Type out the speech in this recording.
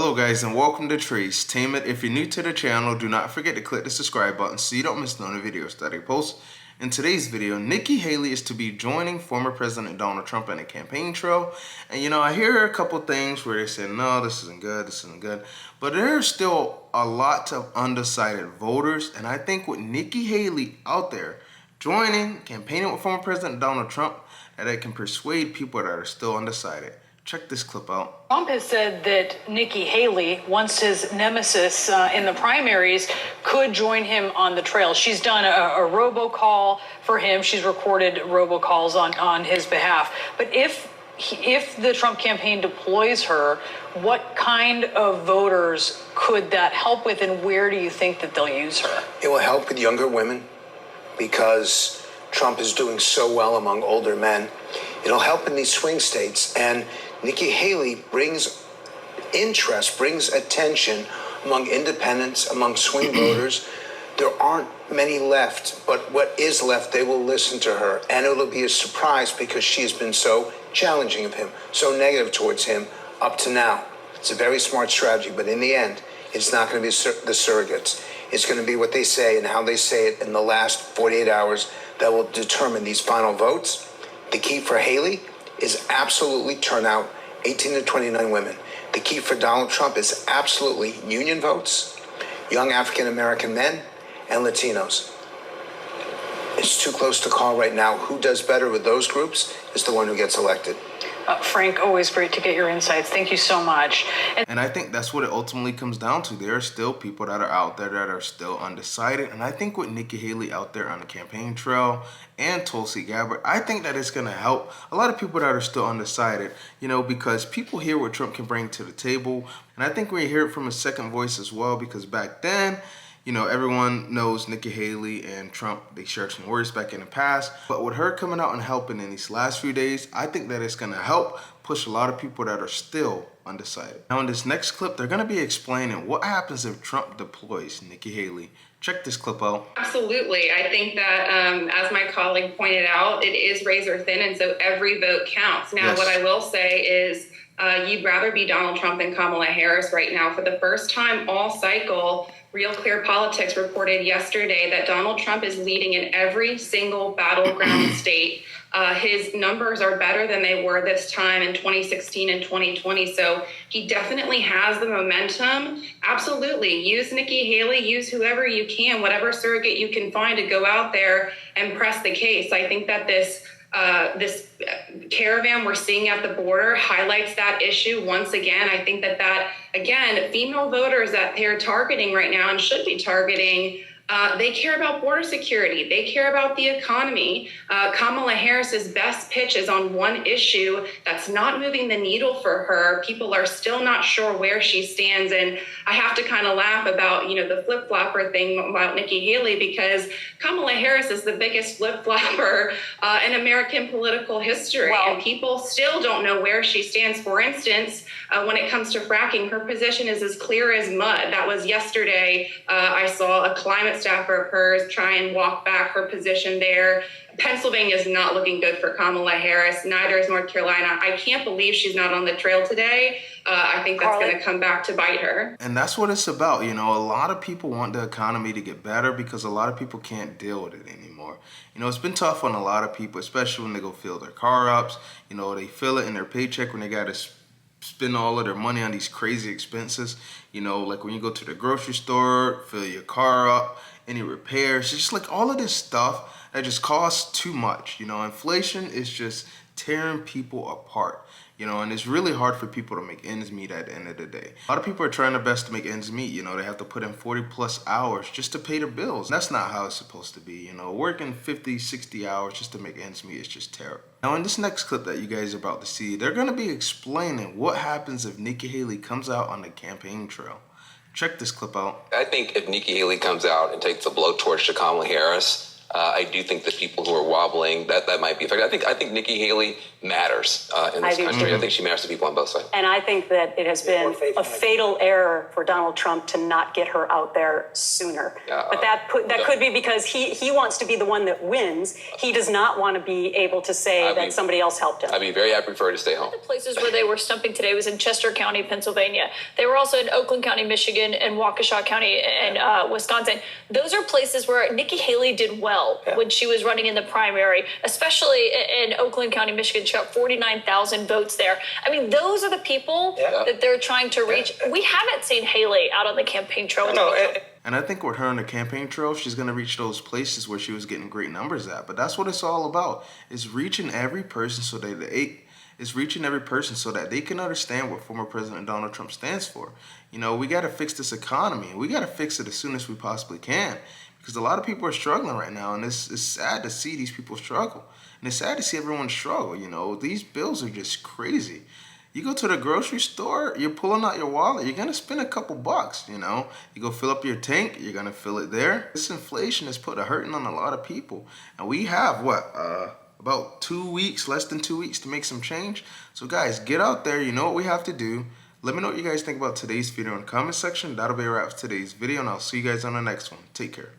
Hello guys and welcome to Tracetainment. If you're new to the channel, do not forget to click the subscribe button so you don't miss none of the videos that I post. In today's video, Nikki Haley is to be joining former President Donald Trump on the campaign trail. And you know, I hear a couple things where they say, no, this isn't good. But there's still a lot of undecided voters. And I think with Nikki Haley out there joining, campaigning with former President Donald Trump, that it can persuade people that are still undecided. Check this clip out. Trump has said that Nikki Haley, once his nemesis in the primaries, could join him on the trail. She's done a robocall for him. She's recorded robocalls on his behalf. But if the Trump campaign deploys her, what kind of voters could that help with, and where do you think that they'll use her? It will help with younger women because Trump is doing so well among older men. It'll help in these swing states, and Nikki Haley brings interest, brings attention among independents, among swing voters. There aren't many left, but what is left, they will listen to her. And it'll be a surprise because she has been so challenging of him, so negative towards him up to now. It's a very smart strategy, but in the end, it's not going to be the surrogates. It's going to be what they say and how they say it in the last 48 hours that will determine these final votes. The key for Haley is absolutely turnout, 18 to 29 women. The key for Donald Trump is absolutely union votes, young African-American men, and Latinos. It's too close to call right now. Who does better with those groups is the one who gets elected. Frank, always great to get your insights. Thank you so much. And I think that's what it ultimately comes down to. There are still people that are out there that are still undecided. And I think with Nikki Haley out there on the campaign trail and Tulsi Gabbard, I think that it's going to help a lot of people that are still undecided, you know, because people hear what Trump can bring to the table. And I think we hear it from a second voice as well, because back then, you know, everyone knows Nikki Haley and Trump, they shared some words back in the past. But with her coming out and helping in these last few days, I think that it's going to help push a lot of people that are still undecided. Now in this next clip, they're going to be explaining what happens if Trump deploys Nikki Haley. Check this clip out. Absolutely. I think that, as my colleague pointed out, it is razor thin, and so every vote counts. Now, Yes. What I will say is you'd rather be Donald Trump than Kamala Harris right now. For the first time all cycle, Real Clear Politics reported yesterday that Donald Trump is leading in every single battleground state. His numbers are better than they were this time in 2016 and 2020. So he definitely has the momentum. Absolutely. Use Nikki Haley, use whoever you can, whatever surrogate you can find to go out there and press the case. I think that this caravan we're seeing at the border highlights that issue once again. I think that again, female voters that they're targeting right now and should be targeting, they care about border security. They care about the economy. Kamala Harris's best pitch is on one issue that's not moving the needle for her. People are still not sure where she stands. And I have to kind of laugh about, you know, the flip-flopper thing about Nikki Haley, because Kamala Harris is the biggest flip-flopper in American political history. Wow. And people still don't know where she stands. For instance, when it comes to fracking, her position is as clear as mud. That was yesterday. I saw a climate staffer of hers try and walk back her position there. Pennsylvania is not looking good for Kamala Harris. Neither is North Carolina. I can't believe she's not on the trail today. I think that's going to come back to bite her. And that's what it's about. You know, a lot of people want the economy to get better because a lot of people can't deal with it anymore. You know, it's been tough on a lot of people, especially when they go fill their car ups. You know, they feel it in their paycheck when they got to spend all of their money on these crazy expenses. You know, like when you go to the grocery store, fill your car up, any repairs, it's just like all of this stuff that just costs too much. You know, inflation is just tearing people apart. You know, and it's really hard for people to make ends meet at the end of the day. A lot of people are trying their best to make ends meet. You know, they have to put in 40 plus hours just to pay their bills. That's not how it's supposed to be. You know, working 50, 60 hours just to make ends meet is just terrible. Now in this next clip that you guys are about to see, they're going to be explaining what happens if Nikki Haley comes out on the campaign trail. Check this clip out. I think if Nikki Haley comes out and takes a blowtorch to Kamala Harris, I do think that people who are wobbling, that might be affected. I think Nikki Haley matters in this country. I think she matters to people on both sides. And I think that it has been a fatal error for Donald Trump to not get her out there sooner. But that could be because he wants to be the one that wins. He does not want to be able to say that somebody else helped him. I'd be very happy for her to stay home. The places where they were stumping today was in Chester County, Pennsylvania. They were also in Oakland County, Michigan, and Waukesha County and Wisconsin. Those are places where Nikki Haley did well when she was running in the primary, especially in Oakland County, Michigan. She got 49,000 votes there. I mean, those are the people that they're trying to reach. We haven't seen Haley out on the campaign trail. And I think with her on the campaign trail, she's going to reach those places where she was getting great numbers at. But that's what it's all about, is reaching every person so that they can understand what former President Donald Trump stands for. You know, we got to fix this economy. We got to fix it as soon as we possibly can, because a lot of people are struggling right now, and it's sad to see these people struggle. And it's sad to see everyone struggle. You know, these bills are just crazy. You go to the grocery store, you're pulling out your wallet, you're going to spend a couple bucks, you know. You go fill up your tank, you're going to fill it there. This inflation has put a hurting on a lot of people. And we have, about 2 weeks, less than 2 weeks to make some change. So guys, get out there. You know what we have to do. Let me know what you guys think about today's video in the comment section. That'll be a wrap for today's video, and I'll see you guys on the next one. Take care.